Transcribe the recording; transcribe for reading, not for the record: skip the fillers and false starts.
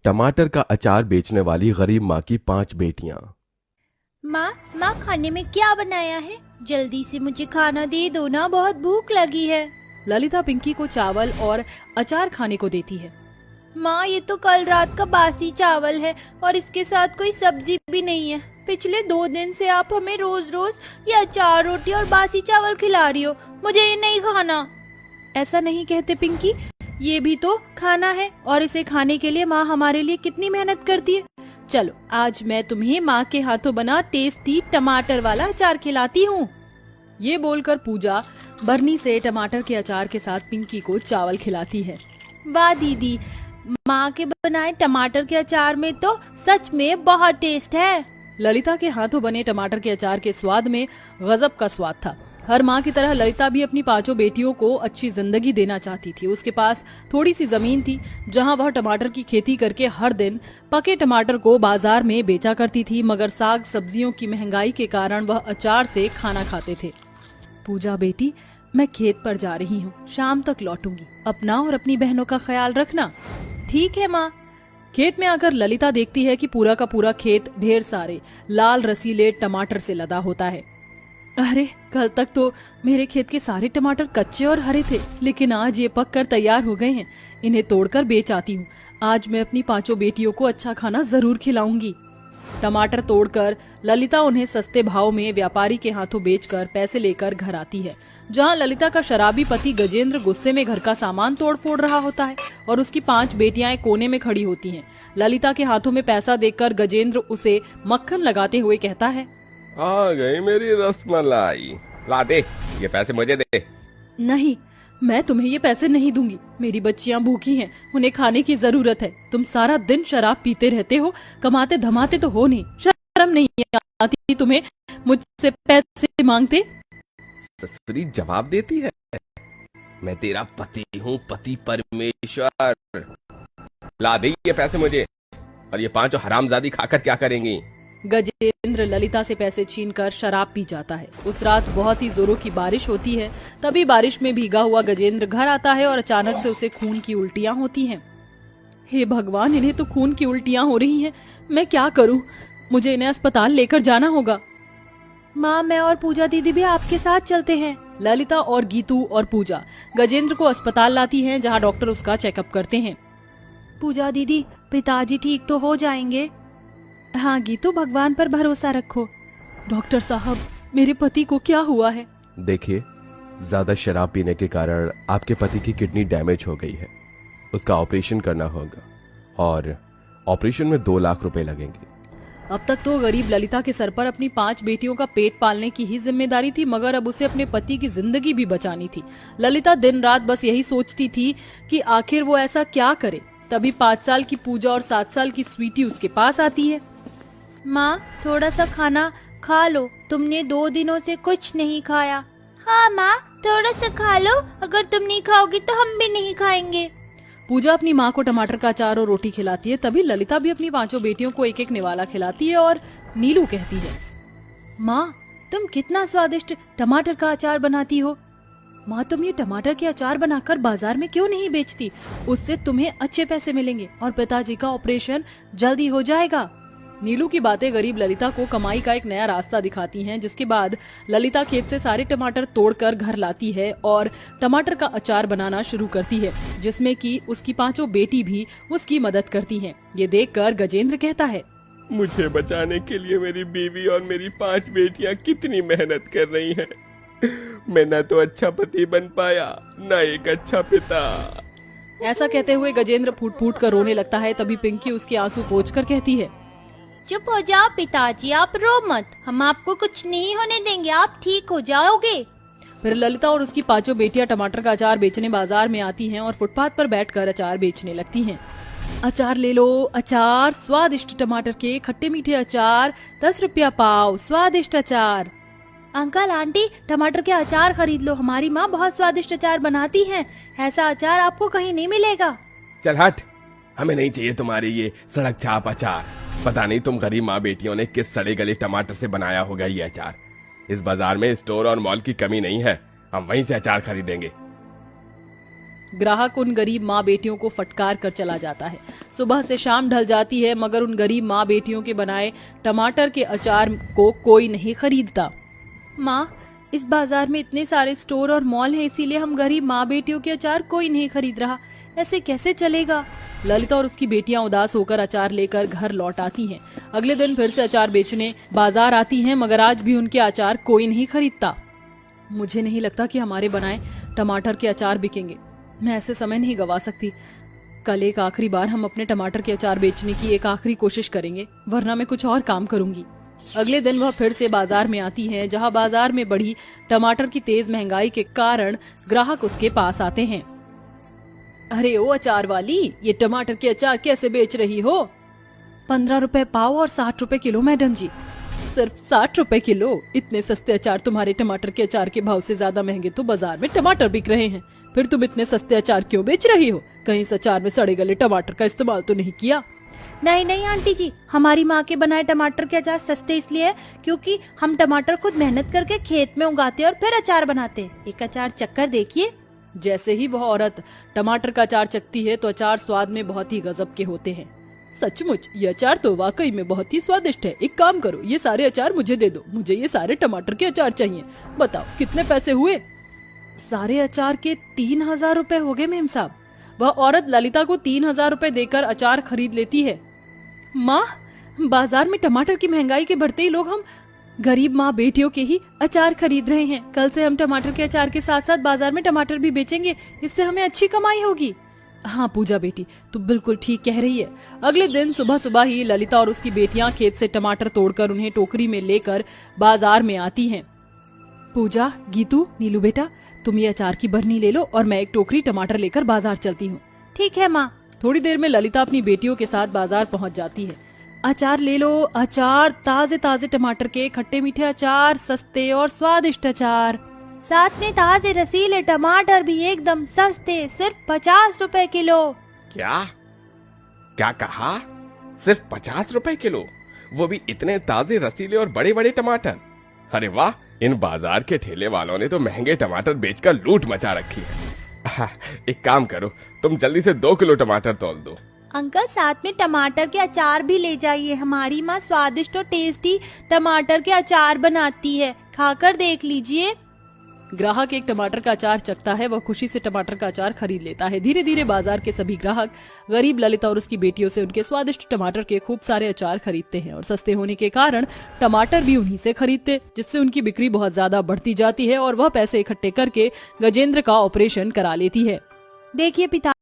टमाटर का अचार बेचने वाली गरीब माँ की 5 बेटियां। माँ माँ खाने में क्या बनाया है? जल्दी से मुझे खाना दे दो ना, बहुत भूख लगी है। ललिता पिंकी को चावल और अचार खाने को देती है। माँ ये तो कल रात का बासी चावल है और इसके साथ कोई सब्जी भी नहीं है। पिछले 2 दिन से आप हमें रोज रोज ये अचार, रोटी और बासी चावल खिला रही हो, मुझे ये नहीं खाना। ऐसा नहीं कहते पिंकी, ये भी तो खाना है और इसे खाने के लिए माँ हमारे लिए कितनी मेहनत करती है। चलो आज मैं तुम्हें माँ के हाथों बना टेस्टी टमाटर वाला अचार खिलाती हूँ। ये बोलकर पूजा बरनी से टमाटर के अचार के साथ पिंकी को चावल खिलाती है। वाह दीदी, माँ के बनाए टमाटर के अचार में तो सच में बहुत टेस्ट है। ललिता के हाथों बने टमाटर के अचार के स्वाद में गजब का स्वाद था। हर माँ की तरह ललिता भी अपनी 5 बेटियों को अच्छी जिंदगी देना चाहती थी। उसके पास थोड़ी सी जमीन थी जहाँ वह टमाटर की खेती करके हर दिन पके टमाटर को बाजार में बेचा करती थी, मगर साग सब्जियों की महंगाई के कारण वह अचार से खाना खाते थे। पूजा बेटी, मैं खेत पर जा रही हूँ, शाम तक लौटूंगी। अपना और अपनी बहनों का ख्याल रखना। ठीक है माँ। खेत में आकर ललिता देखती है कि पूरा का पूरा खेत ढेर सारे लाल रसीले टमाटर से लदा होता है। अरे कल तक तो मेरे खेत के सारे टमाटर कच्चे और हरे थे, लेकिन आज ये पक कर तैयार हो गए हैं। इन्हें तोड़कर बेच आती हूँ। आज मैं अपनी 5 बेटियों को अच्छा खाना जरूर खिलाऊंगी। टमाटर तोड़कर ललिता उन्हें सस्ते भाव में व्यापारी के हाथों बेचकर पैसे लेकर घर आती है, जहाँ ललिता का शराबी पति गजेंद्र गुस्से में घर का सामान तोड़ फोड़ रहा होता है और उसकी 5 बेटियां कोने में खड़ी होती हैं। ललिता के हाथों में पैसा देखकर गजेंद्र उसे मक्खन लगाते हुए कहता है, आ गई मेरी रसमलाई, ला दे, ये पैसे मुझे दे। नहीं, मैं तुम्हें ये पैसे नहीं दूंगी। मेरी बच्चियां भूखी हैं, उन्हें खाने की जरूरत है। तुम सारा दिन शराब पीते रहते हो, कमाते धमाते तो हो नहीं। शर्म नहीं आती तुम्हें मुझसे पैसे मांगते? ससुरी जवाब देती है, मैं तेरा पति हूँ, पति परमेश्वर। ला दे ये पैसे मुझे, और ये 5 हरामजादी खाकर क्या करेंगी? गजेंद्र ललिता से पैसे छीनकर शराब पी जाता है। उस रात बहुत ही जोरों की बारिश होती है। तभी बारिश में भीगा हुआ गजेंद्र घर आता है और अचानक से उसे खून की उल्टियां होती हैं। हे भगवान, इन्हें तो खून की उल्टियां हो रही हैं। मैं क्या करूं? मुझे इन्हें अस्पताल लेकर जाना होगा। माँ मैं और पूजा दीदी भी आपके साथ चलते हैं। ललिता और गीतू और पूजा गजेंद्र को अस्पताल लाती हैं, जहां डॉक्टर उसका चेकअप करते हैं। पूजा दीदी, पिताजी ठीक तो हो जाएंगे? हाँ गीतू, भगवान पर भरोसा रखो। डॉक्टर साहब, मेरे पति को क्या हुआ है? देखिए, ज्यादा शराब पीने के कारण आपके पति की किडनी डैमेज हो गई है। उसका ऑपरेशन करना होगा और ऑपरेशन में 2 लाख रुपए लगेंगे। अब तक तो गरीब ललिता के सर पर अपनी 5 बेटियों का पेट पालने की ही जिम्मेदारी थी, मगर अब उसे अपने पति की जिंदगी भी बचानी थी। ललिता दिन रात बस यही सोचती थी कि आखिर वो ऐसा क्या करे। तभी 5 साल की पूजा और 7 साल की स्वीटी उसके पास आती है। माँ थोड़ा सा खाना खा लो, तुमने 2 दिनों से कुछ नहीं खाया। हाँ माँ, थोड़ा सा खा लो, अगर तुम नहीं खाओगी तो हम भी नहीं खाएंगे। पूजा अपनी माँ को टमाटर का अचार और रोटी खिलाती है। तभी ललिता भी अपनी 5 बेटियों को एक एक निवाला खिलाती है और नीलू कहती है, माँ तुम कितना स्वादिष्ट टमाटर का अचार बनाती हो। माँ तुम ये टमाटर के अचार बनाकर बाजार में क्यों नहीं बेचती? उससे तुम्हें अच्छे पैसे मिलेंगे और पिताजी का ऑपरेशन जल्दी हो जाएगा। नीलू की बातें गरीब ललिता को कमाई का एक नया रास्ता दिखाती हैं, जिसके बाद ललिता खेत से सारे टमाटर तोड़कर घर लाती है और टमाटर का अचार बनाना शुरू करती है, जिसमें कि उसकी 5 बेटी भी उसकी मदद करती हैं। ये देखकर गजेंद्र कहता है, मुझे बचाने के लिए मेरी बीवी और मेरी 5 बेटियां कितनी मेहनत कर रही हैं। मैं न तो अच्छा पति बन पाया, न एक अच्छा पिता। ऐसा कहते हुए गजेंद्र फूट फूट कर रोने लगता है। तभी पिंकी उसके आंसू पोंछकर कहती है, चुप हो जाओ पिताजी, आप रो मत, हम आपको कुछ नहीं होने देंगे, आप ठीक हो जाओगे। फिर ललिता और उसकी 5 बेटियां टमाटर का अचार बेचने बाजार में आती हैं और फुटपाथ पर बैठकर अचार बेचने लगती हैं। अचार ले लो, अचार, स्वादिष्ट टमाटर के खट्टे मीठे अचार, 10 रुपया पाव, स्वादिष्ट अचार। अंकल आंटी, टमाटर के अचार खरीद लो, हमारी माँ बहुत स्वादिष्ट अचार बनाती हैं, ऐसा अचार आपको कहीं नहीं मिलेगा। चल हट, हमें नहीं चाहिए तुम्हारे ये सड़क छाप अचार। पता नहीं तुम गरीब माँ बेटियों ने किस सड़े गले टमाटर से बनाया होगा ये अचार। इस बाजार में स्टोर और मॉल की कमी नहीं है, हम वहीं से अचार खरीदेंगे। ग्राहक उन गरीब माँ बेटियों को फटकार कर चला जाता है। सुबह से शाम ढल जाती है मगर उन गरीब माँ बेटियों के बनाए टमाटर के अचार को कोई नहीं खरीदता। माँ, इस बाजार में इतने सारे स्टोर और मॉल हैं, इसीलिए हम गरीब माँ बेटियों के अचार कोई नहीं खरीद रहा। ऐसे कैसे चलेगा? ललिता और उसकी बेटियां उदास होकर अचार लेकर घर लौट आती हैं। अगले दिन फिर से अचार बेचने बाजार आती हैं मगर आज भी उनके अचार कोई नहीं खरीदता। मुझे नहीं लगता कि हमारे बनाए टमाटर के अचार बिकेंगे। मैं ऐसे समय नहीं गवा सकती। कल एक आखिरी बार हम अपने टमाटर के अचार बेचने की एक आखिरी कोशिश करेंगे, वरना मैं कुछ और काम करूंगी। अगले दिन वह फिर से बाजार में आती है, जहां बाजार में बढ़ी टमाटर की तेज महंगाई के कारण ग्राहक उसके पास आते हैं। अरे ओ अचार वाली, ये टमाटर के अचार कैसे बेच रही हो? 15 रुपए पाव और 60 रुपए किलो मैडम जी। सिर्फ 60 रुपए किलो? इतने सस्ते अचार तुम्हारे टमाटर के अचार के भाव से ज्यादा महंगे तो बाजार में टमाटर बिक रहे हैं। फिर तुम इतने सस्ते अचार क्यों बेच रही हो? कहीं इस अचार में सड़े गले टमाटर का इस्तेमाल तो नहीं किया? नहीं नहीं आंटी जी, हमारी माँ के बनाए टमाटर के अचार सस्ते इसलिए है क्योंकि हम टमाटर खुद मेहनत करके खेत में उगाते हैं और फिर अचार बनाते हैं। एक अचार चक्कर देखिए। जैसे ही वह औरत टमाटर का अचार चखती है तो अचार स्वाद में बहुत ही गजब के होते हैं। सचमुच ये अचार तो वाकई में बहुत ही स्वादिष्ट है। एक काम करो, ये सारे अचार मुझे दे दो। मुझे ये सारे टमाटर के अचार चाहिए। बताओ कितने पैसे हुए? सारे अचार के 3000 रुपए हो गए मेम साहब। वह औरत ललिता को 3000 रुपए देकर अचार खरीद लेती है। माँ, बाजार में टमाटर की महंगाई के बढ़ते ही लोग हम गरीब माँ बेटियों के ही अचार खरीद रहे हैं। कल से हम टमाटर के अचार के साथ साथ बाजार में टमाटर भी बेचेंगे, इससे हमें अच्छी कमाई होगी। हाँ पूजा बेटी, तू बिल्कुल ठीक कह रही है। अगले दिन सुबह सुबह ही ललिता और उसकी बेटियां खेत से टमाटर तोड़कर उन्हें टोकरी में लेकर बाजार में आती हैं। पूजा, गीतू, नीलू बेटा, तुम ये अचार की बरनी ले लो और मैं एक टोकरी टमाटर लेकर बाजार चलती हूँ। ठीक है माँ। थोड़ी देर में ललिता अपनी बेटियों के साथ बाजार पहुँच जाती है। अचार ले लो, अचार, ताजे ताजे टमाटर के खट्टे मीठे अचार, सस्ते और स्वादिष्ट अचार, साथ में ताजे रसीले टमाटर भी एकदम सस्ते, सिर्फ 50 रुपए किलो। क्या क्या कहा? सिर्फ 50 रुपए किलो? वो भी इतने ताजे रसीले और बड़े बड़े टमाटर? अरे वाह, इन बाजार के ठेले वालों ने तो महंगे टमाटर बेचकर लूट मचा रखी है। एक काम करो, तुम जल्दी से 2 किलो टमाटर तौल दो। अंकल, साथ में टमाटर के अचार भी ले जाइए। हमारी माँ स्वादिष्ट और टेस्टी टमाटर के अचार बनाती है, खाकर देख लीजिए। ग्राहक एक टमाटर का अचार चखता है, वह खुशी से टमाटर का अचार खरीद लेता है। धीरे धीरे बाजार के सभी ग्राहक गरीब ललिता और उसकी बेटियों से उनके स्वादिष्ट टमाटर के खूब सारे अचार खरीदते हैं और सस्ते होने के कारण टमाटर भी उन्हीं से खरीदते, जिससे उनकी बिक्री बहुत ज्यादा बढ़ती जाती है और वह पैसे इकट्ठे करके गजेंद्र का ऑपरेशन करा लेती है। देखिए पिता